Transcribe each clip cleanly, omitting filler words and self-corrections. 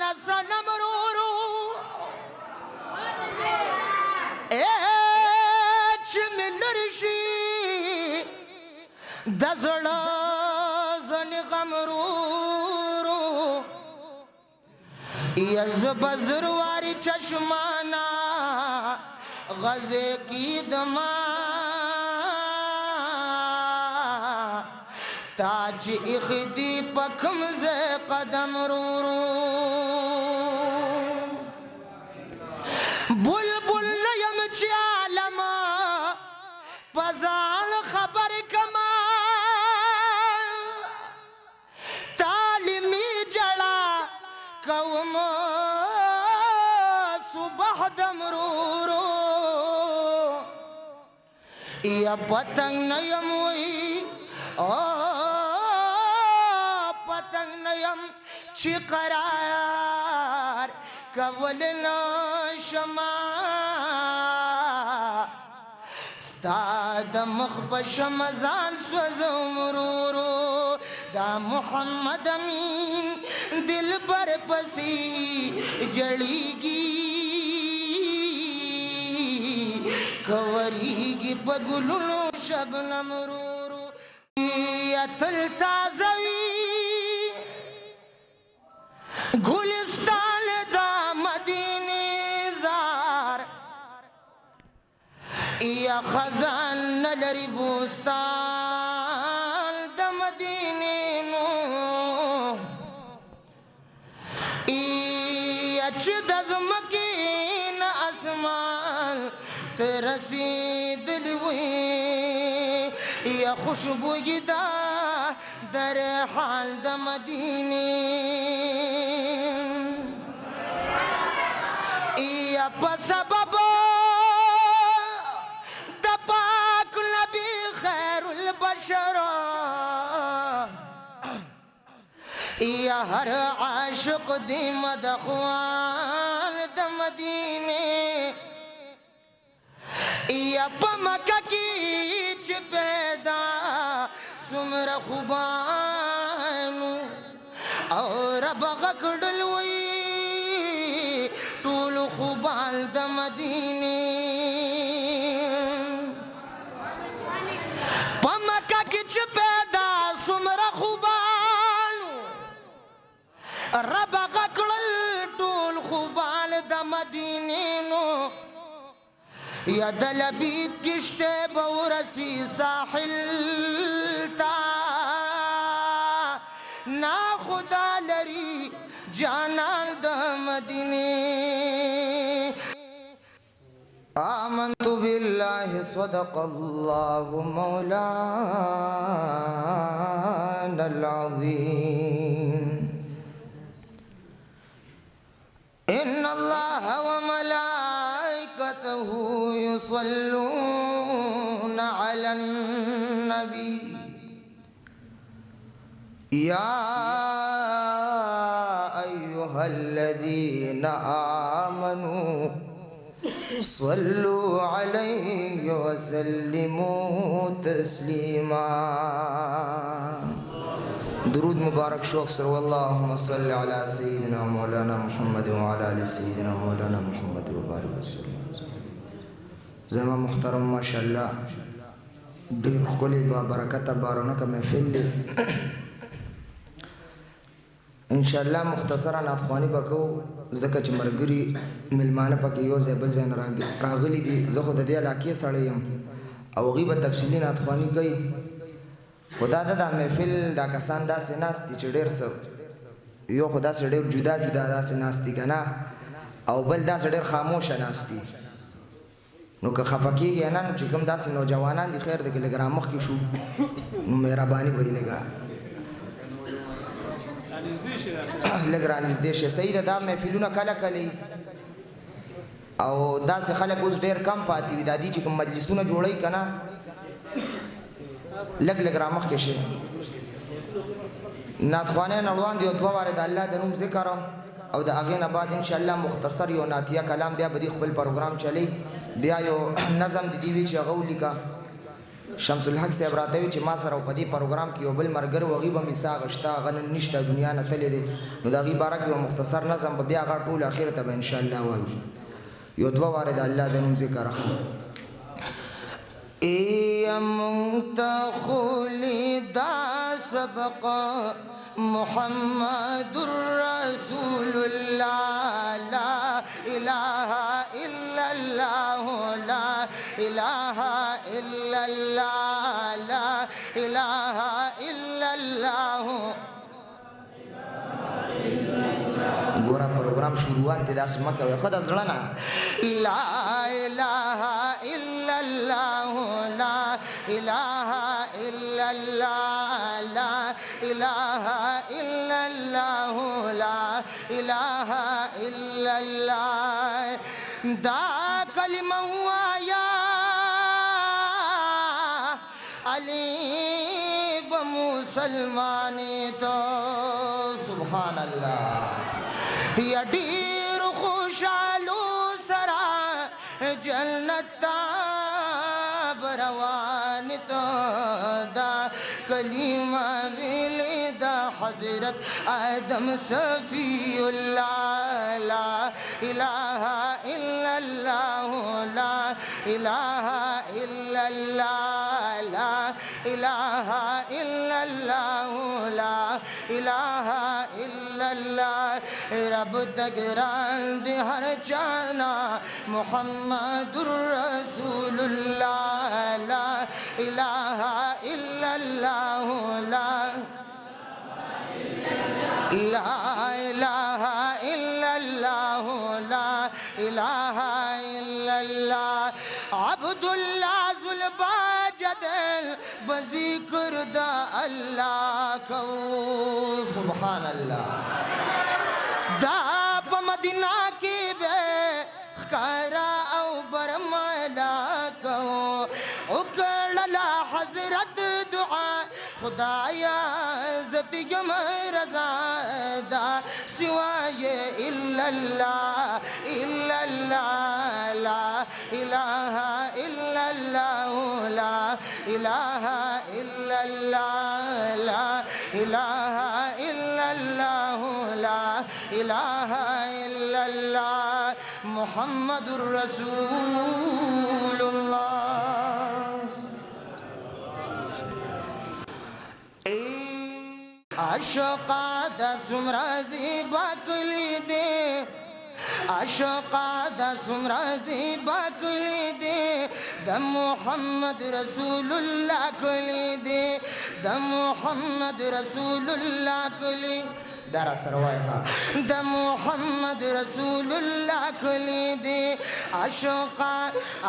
زمانہ سنم رورو من رشی دزڑا زن غمرورو یز بزرواری چشمانا غزے کی دما تاج اخدی پکم زے قدم رورو بل بل نیم چی عالم پزان خبر کما تعلیمی جڑا قوم صبح دم رورو یا پتنگ نیم وی پتنگ نیم چی قرار کولنا شما دا مخبش مزان سوزو مرورو دا محمد امین دل بر پسی جڑیگی کوریگی بگلونو شبنم رورو یتل تازوی گلستان دا مدینی زار یا خزان نلری بوستان دا مدینی نو یا چی دزمکین اسمان ترسید لوی یا خوشبوئی دا در حال دا مدینی یا پسبب دا پاک نبی خیر البشر یا ہر عاشق دی مدخوان دا مدینی یا پمکہ کی چ پیدا سمر خوبانو اور بغکڑلوی طول خوبان دا مدینی پمکہ کی چ پیدا سمر خوبانو رب غکڑل طول خوبان دا مدینی نو یا دلبید کشتے بورسی ساحل تا نا خدا لری جانان دا مدینی آمنت باللہ صدق اللہ مولانا العظیم ان اللہ وملائکته يصلون على النبي يا أيها الذين آمنوا صلوا عليه وسلموا تسليما درود مبارک شوق سر اللهم صل على سيدنا مولانا محمد وعلى آل سيدنا مولانا محمد وبارك وسلم زما محترم ماشاءالله ډېر ښکلی با برکته بارونکه محفل دی انشاءالله مختصرا نعتخواني به کوو ځکه چې ملګري مېلمانه پکې یو ځای بل ځای نه راغلي دي زه خو د دې علاقې سړی یم او هغوی به تفصیلي نعتخواني کوي خو دا محفل دا کسان داسې ناست دي چې ډېر څه یو خو داسې ډېر جدا جدا داسې ناست دي که نه او بل داسې ډېر خاموشه ناست دي نو که خفه کېږي نه نو چې کوم داسې نوجوانان دي خیر دی که لږ رامخکې شو نو مهرباني به یې لږه لږ رانږدې شي صحیح ده دا محفلونه کله کله او داسې خلک اوس ډېر کم پاتې وي دا دي چې کوم مجلسونه جوړوي که نه لږ لږ رامخکې شي نعتخوانۍ نړوان دي او دوه وارې د الله د نوم ذکر او د هغې نه بعد انشاءالله مختصر یو نعتیه کلام بیا به دې خپل پروګرام چلی بیا یو نظم د دې وي چې هغه ولیکه شمس الحق صاحب راته وی چې ما سره په دې پروګرام کې یو بل مرګر وغي به مسا غشتا غن نشته دنیا نه تللی دی نو دا غي بارک یو مختصر نظم به بیا غټ ټول اخر ته ان شاء الله وایو یو دوا واره د الله د نوم ذکر اخلو ای منتخل دا سبق محمد رسول الله لا اله الا الله لا اله الا الله لا اله الا الله ګورا پروګرام شروعات د داس مکه وي خدای زړه لا اله الا الله لا اله الا الله لا اله الا الله لا اله الا الله دا کلمه وایا علی بمسلمانی تو سبحان الله یا ډیر خوشالو سرا جنت روان تو دا کلمہ ویلی دا حضرت آدم صفی اللہ لا الہ الا اللہ لا الہ الا اللہ لا الہ الا اللہ لا الہ الا اللہ رب تگران دی ہر جانا محمد رسول اللہ لا الہ الا اللہ لا الہ الا اللہ لا الہ الا اللہ عبداللہ ذوالباجد بذکر دا اللہ کو سبحان اللہ دا پا مدینہ کی بے خکارا او برمالا کو اکڑلا حضرت دعا خدایا عزت یم رضا دا سوائے الا اللہ الا اللہ لا الہ الا اللہ لا الہ الا اللہ لا الہ الا اللہ لا الہ الا اللہ محمد رسول اللہ عشقا دا سمرازی باکلی دے عشقا دا سمرازی باکلی دے دا محمد رسول اللہ کلی دے دا محمد رسول اللہ کلی دارا سروائها دا محمد رسول اللہ کلی دے عشقا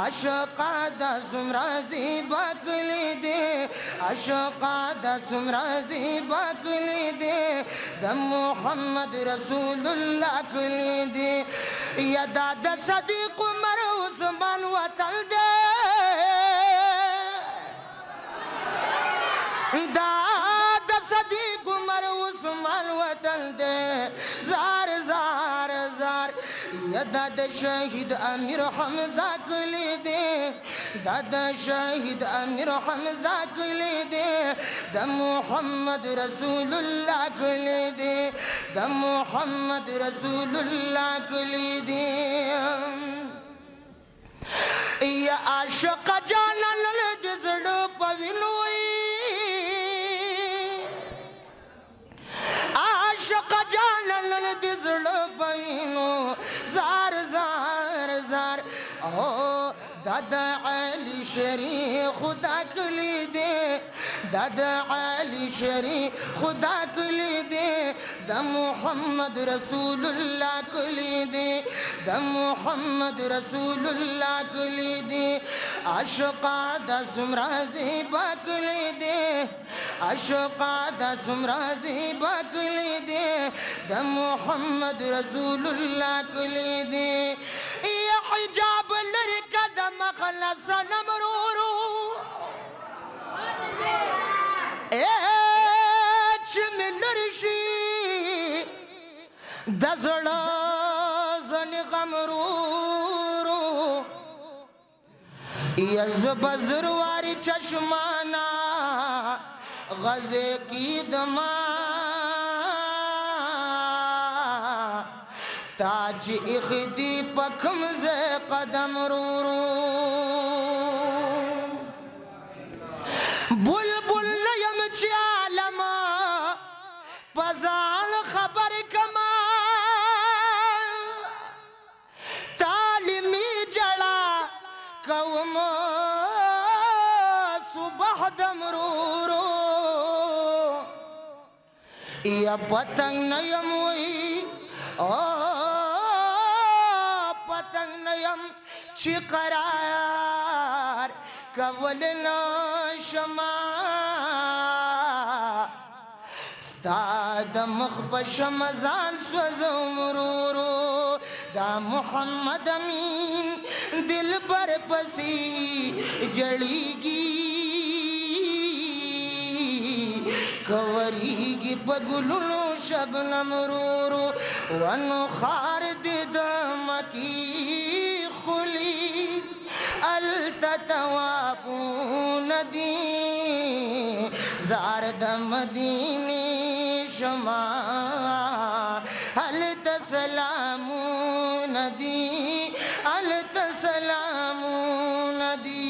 عشقا دا سمرازی باکلی دے عشقا دا سمرازی باکلی دے دا محمد رسول اللہ کلی دے یا دا صدیق عمر عثمان وطن دے دا صدیق عمر عثمان وطن دے زار زار زار یا دا شہید امیر حمزہ کلی دے دا شہید امیر حمزہ کلی دے دا محمد رسول اللہ کلی دے دا محمد رسول اللہ کلی دے یا عاشق جانان دزڑ پوینوئی عاشق جانان دزڑ پوینو زار زار زار او دادا علی شریف خدا کلی دے دادا علی شریف خدا کلی دے دا محمد رسول اللہ کلی دے دا محمد رسول اللہ کلی دے عشقا دا سمرازی باکلی دے عشقا دا سمرازی باکلی دے دا محمد رسول اللہ کلی دے یا حجاب لرکا دا مخلص نمرورو ایچ من لرشی دا زڑا زن غمرورو یا زبزرواری चश्माना गज़े की दमा ताज इख्दी पखम से कदम रूरू बुलबुल नयम चालमा पजान खबर कमा तालिमी जड़ा कौम सुबह दमरूरो या पतंग नयम हुई ओ पतंग नयम चिकरार कवल शमा स्ताद मखबश मजान स्वजमरूरो दा मोहम्मद अमीन दिल पर पसी जड़ीगी कवरीगी बगुलुनो शबनम रूरो वनो खार दमकी खुली अलतवापू नदी ज़ारद मदीने शमा अलतसलामू नदी अलतसलामू नदी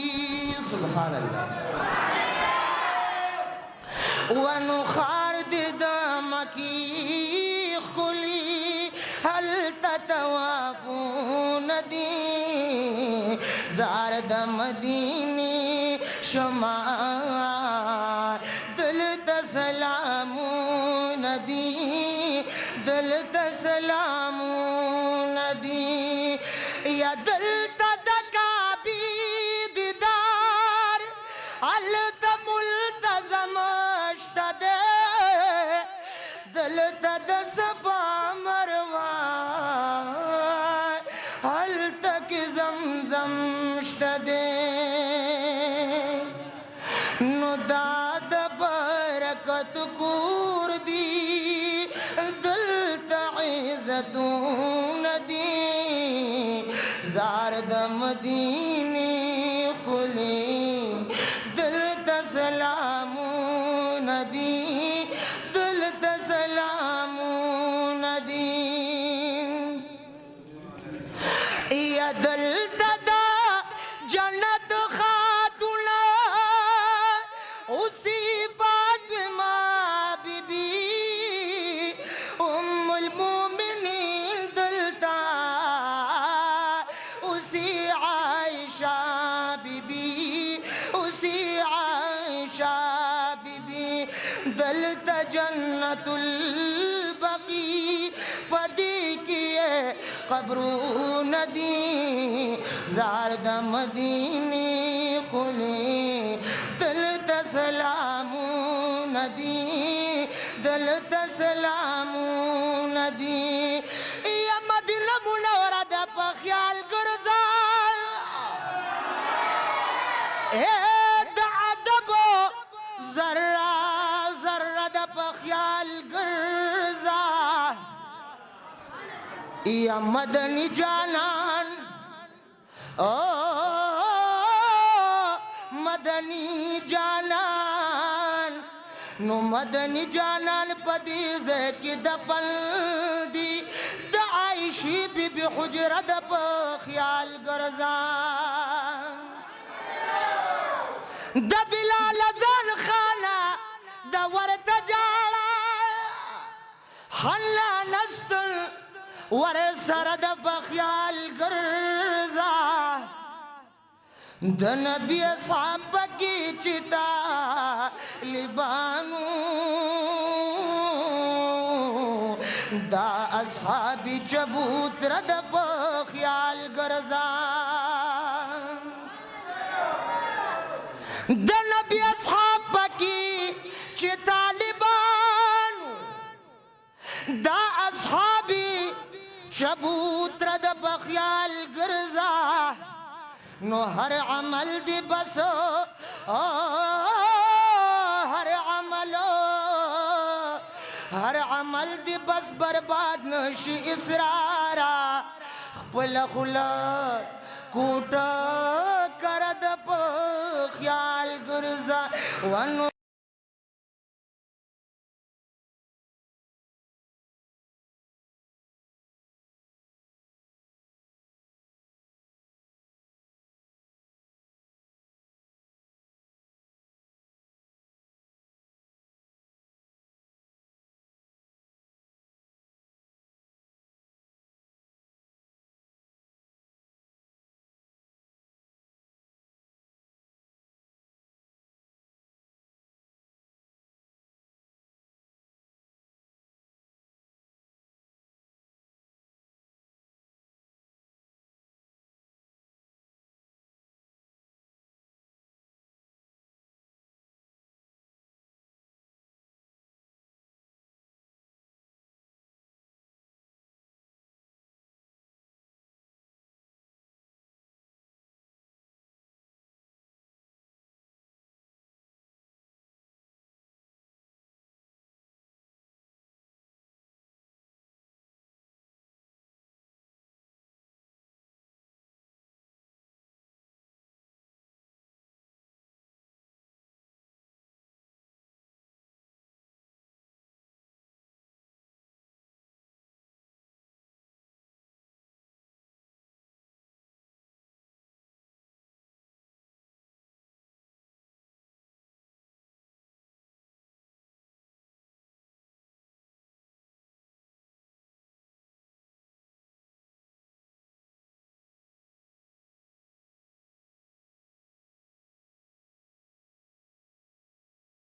सुभान अल्लाह वनुखार दमकी खुली हल ततवाकू नदी ज़ारद मदीने शमा दिल तसलामू नदी दिल तसलामू नदी या दिल तदका भी दीदार अल तमुल तजमश्तदे दिल तद सपा मरवा हल तक जमजम श्तदे नुदाद बरकत कूर दी दिल तइज़तू नदी ज़ारद मदीने खुली दिल तसलामू नदी दिल तसलामू नदी या दिल तदा जन्नत खातुना उसी फातिमा बीबी उम्मुल मोमिनीन दिलता उसी आयशा बीबी उसी आयशा बीबी दिलत जन्नतुल बकी पदी किए कब्रू नदी ज़ारद मदीने खुले दिल तसलामू नदी दिल तसलामू नदी या मदीना मुनव्वरा दा ख्याल गुरजा अदबो जर्रा जर्रा दा ख्याल गुरजा या मदनी जानान ओ मदनी जानान नो मदनी जानान पदीज की दपन दी दाइशी बीबी हुजरा दप ख्याल गरजान द बिलाल जन खाना द वरत जाड़ा हल्ला नस्तल वर सरद ख्याल गर्जा द नबी साहब की चिता लिबानू दा असहाबी चबूतर द ख्याल गर्जा द नबी साहब की चिता लिबानू दा असहाबी चबूतर द ख्याल गर्जा नो हर अमल दी बसो हर अमल दी बस बर्बाद नशी इसरारा खपल खुला कूट कर د په خیال ګرځا ونو